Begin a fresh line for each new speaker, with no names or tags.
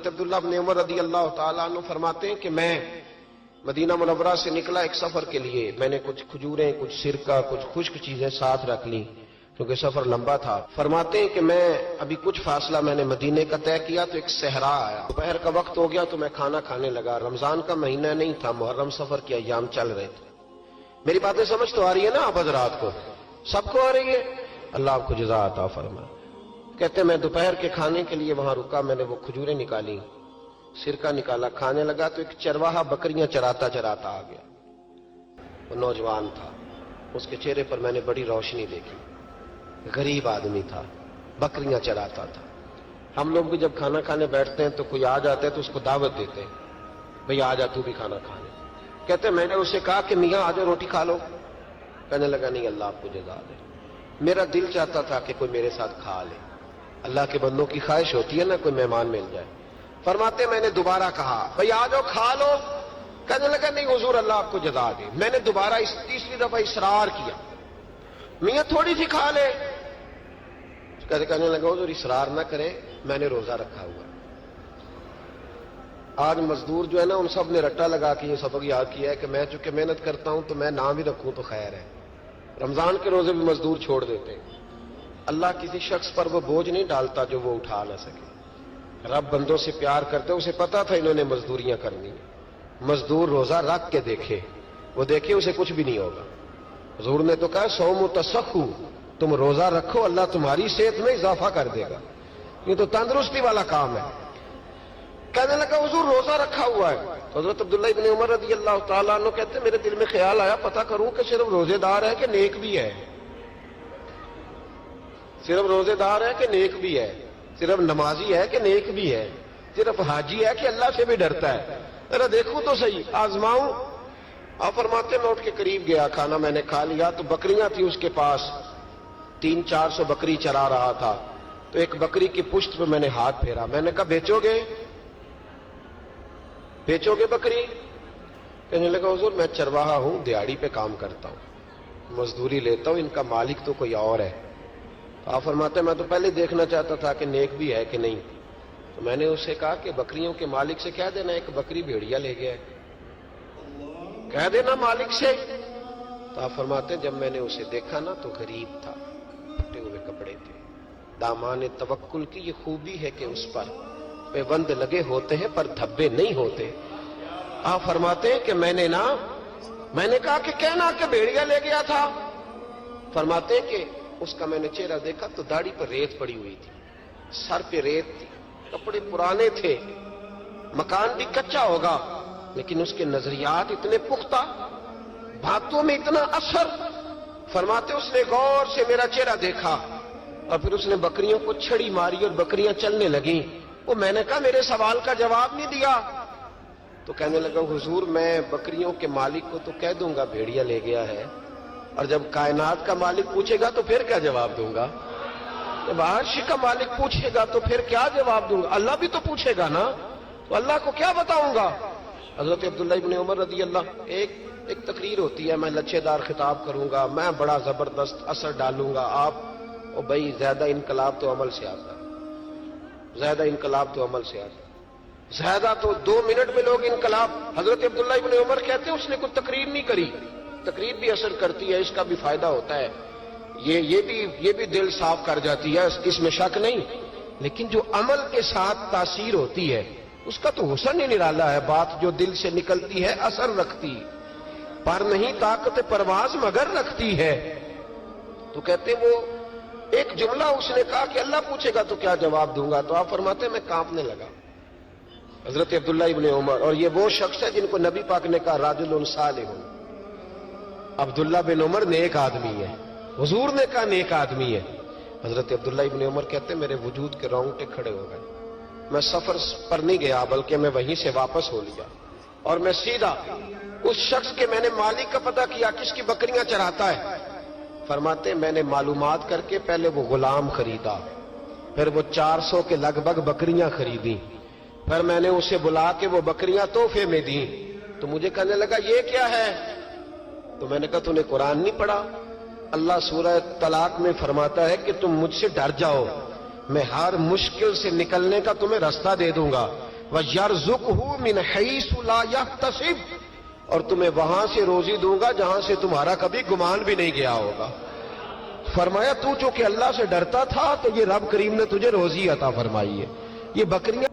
عبداللہ بن عمر رضی اللہ تعالیٰ عنہ فرماتے ہیں کہ میں مدینہ منورہ سے نکلا ایک سفر کے لیے. میں نے کچھ کھجوریں، کچھ سرکہ، کچھ خشک چیزیں ساتھ رکھ لی کیونکہ سفر لمبا تھا. فرماتے ہیں کہ میں ابھی کچھ فاصلہ میں نے مدینے کا طے کیا تو ایک صحرا آیا. دوپہر کا وقت ہو گیا تو میں کھانا کھانے لگا. رمضان کا مہینہ نہیں تھا، محرم سفر کے ایام چل رہے تھے. میری باتیں سمجھ تو آ رہی ہے نا آپ حضرات کو؟ سب کو آ رہی ہے؟ اللہ آپ کو جزا عطا فرمائے. کہتے ہیں میں دوپہر کے کھانے کے لیے وہاں رکا. میں نے وہ کھجوریں نکالی، سرکہ نکالا، کھانے لگا تو ایک چرواہا بکریاں چراتا چراتا آ گیا. وہ نوجوان تھا، اس کے چہرے پر میں نے بڑی روشنی دیکھی. غریب آدمی تھا، بکریاں چراتا تھا. ہم لوگ بھی جب کھانا کھانے بیٹھتے ہیں تو کوئی آ جاتا ہے تو اس کو دعوت دیتے ہیں، بھئی آ جا تو بھی کھانا کھانے. کہتے ہیں میں نے اسے کہا کہ میاں آ جا روٹی کھا لو. کہنے لگا نہیں، اللہ آپ کو جزا دے. میرا دل چاہتا تھا کہ کوئی میرے ساتھ کھا لے. اللہ کے بندوں کی خواہش ہوتی ہے نا کوئی مہمان مل جائے. فرماتے میں نے دوبارہ کہا بھئی آ جاؤ کھا لو. کہنے لگا نہیں حضور اللہ آپ کو جزا دے. میں نے دوبارہ تیسری دفعہ اصرار کیا، میاں تھوڑی سی کھا لے. کہنے لگا حضور اصرار نہ کریں، میں نے روزہ رکھا ہوا. آج مزدور جو ہے نا ان سب نے رٹا لگا کے یہ سبق یاد کیا ہے کہ میں چونکہ محنت کرتا ہوں تو میں نہ بھی رکھوں تو خیر ہے. رمضان کے روزے بھی مزدور چھوڑ دیتے ہیں. اللہ کسی شخص پر وہ بوجھ نہیں ڈالتا جو وہ اٹھا نہ سکے. رب بندوں سے پیار کرتے، اسے پتا تھا انہوں نے مزدوریاں کرنی. مزدور روزہ رکھ کے دیکھے، وہ دیکھے اسے کچھ بھی نہیں ہوگا. حضور نے تو کہا صوموا تصحوا، تم روزہ رکھو اللہ تمہاری صحت میں اضافہ کر دے گا. یہ تو تندرستی والا کام ہے. کہنے لگا حضور روزہ رکھا ہوا ہے. حضرت عبداللہ ابن عمر رضی اللہ تعالیٰ عنہ کہتے ہیں میرے دل میں خیال آیا پتہ کروں کہ صرف روزے دار ہے کہ نیک بھی ہے. صرف روزے دار ہے کہ نیک بھی ہے، صرف نمازی ہے کہ نیک بھی ہے، صرف حاجی ہے کہ اللہ سے بھی ڈرتا ہے. ذرا دیکھوں تو صحیح، آزماؤں. آپ فرماتے میں اٹھ کے قریب گیا، کھانا میں نے کھا لیا تو بکریاں تھی اس کے پاس. 300-400 بکری چرا رہا تھا. تو ایک بکری کی پشت پہ میں نے ہاتھ پھیرا. میں نے کہا بیچو گے؟ بیچو گے بکری؟ کہنے لگا حضور میں چرواہا ہوں، دیہاڑی پہ کام کرتا ہوں، مزدوری لیتا ہوں، ان کا مالک تو کوئی اور ہے. آپ فرماتے میں تو پہلے دیکھنا چاہتا تھا کہ نیک بھی ہے کہ نہیں. تو میں نے اسے کہا کہ بکریوں کے مالک سے کہہ دینا ایک بکری بھیڑیا لے گیا ہے، کہہ دینا مالک سے. تو آپ فرماتے جب میں نے اسے دیکھا نا تو غریب تھا، پھٹے ہوئے کپڑے تھے. دامان توکل کی یہ خوبی ہے کہ اس پر پیوند لگے ہوتے ہیں پر دھبے نہیں ہوتے. آپ فرماتے ہیں کہ میں نے کہا کہ کہنا کہ بھیڑیا لے گیا تھا. فرماتے ہیں کہ اس کا میں نے چہرہ دیکھا تو داڑھی پر ریت پڑی ہوئی تھی، سر پہ ریت تھی، کپڑے پرانے تھے، مکان بھی کچا ہوگا لیکن اس کے نظریات اتنے پختہ، باتوں میں اتنا اثر. فرماتے اس نے غور سے میرا چہرہ دیکھا اور پھر اس نے بکریوں کو چھڑی ماری اور بکریاں چلنے لگیں. وہ میں نے کہا میرے سوال کا جواب نہیں دیا. تو کہنے لگا حضور میں بکریوں کے مالک کو تو کہہ دوں گا بھیڑیا لے گیا ہے، اور جب کائنات کا مالک پوچھے گا تو پھر کیا جواب دوں گا؟ جب عرش کا مالک پوچھے گا تو پھر کیا جواب دوں گا؟ اللہ بھی تو پوچھے گا نا، تو اللہ کو کیا بتاؤں گا؟ حضرت عبداللہ ابن عمر رضی اللہ ایک تقریر ہوتی ہے، میں لچھے دار خطاب کروں گا، میں بڑا زبردست اثر ڈالوں گا. آپ او بھائی زیادہ انقلاب تو عمل سے آتا ہے، زیادہ انقلاب تو عمل سے آتا ہے، زیادہ تو 2 منٹ میں لوگ انقلاب. حضرت عبداللہ ابن عمر کہتے ہیں اس نے کوئی تقریر نہیں کری. تقریر بھی اثر کرتی ہے، اس کا بھی فائدہ ہوتا ہے، یہ بھی دل صاف کر جاتی ہے، اس میں شک نہیں. لیکن جو عمل کے ساتھ تاثیر ہوتی ہے اس کا تو حسن ہی نرالا ہے. بات جو دل سے نکلتی ہے اثر رکھتی، پر نہیں طاقت پرواز مگر رکھتی ہے. تو کہتے وہ ایک جملہ اس نے کہا کہ اللہ پوچھے گا تو کیا جواب دوں گا. تو آپ فرماتے میں کانپنے لگا. حضرت عبداللہ ابن عمر، اور یہ وہ شخص ہے جن کو نبی پاک نے کہا راجل صالح. عبداللہ بن عمر نیک آدمی ہے، حضور نے کہا نیک آدمی ہے. حضرت عبداللہ ابن عمر کہتے میرے وجود کے رونگٹے کھڑے ہو گئے. میں سفر پر نہیں گیا بلکہ میں وہیں سے واپس ہو لیا اور میں سیدھا اس شخص کے میں نے مالک کا پتہ کیا کس کی بکریاں چراتا ہے. فرماتے میں نے معلومات کر کے پہلے وہ غلام خریدا، پھر وہ 400 کے لگ بھگ بکریاں خریدیں، پھر میں نے اسے بلا کے وہ بکریاں تحفے میں دیں. تو مجھے کہنے لگا یہ کیا ہے؟ تو میں نے کہا تو نے قرآن نہیں پڑھا؟ اللہ سورہ طلاق میں فرماتا ہے کہ تم مجھ سے ڈر جاؤ، میں ہر مشکل سے نکلنے کا تمہیں راستہ دے دوں گا. وَيَرْزُقْهُ مِنْ حَيْثُ لَا يَحْتَسِبُ, اور تمہیں وہاں سے روزی دوں گا جہاں سے تمہارا کبھی گمان بھی نہیں گیا ہوگا. فرمایا تو چونکہ اللہ سے ڈرتا تھا تو یہ رب کریم نے تجھے روزی عطا فرمائی ہے. یہ بکریاں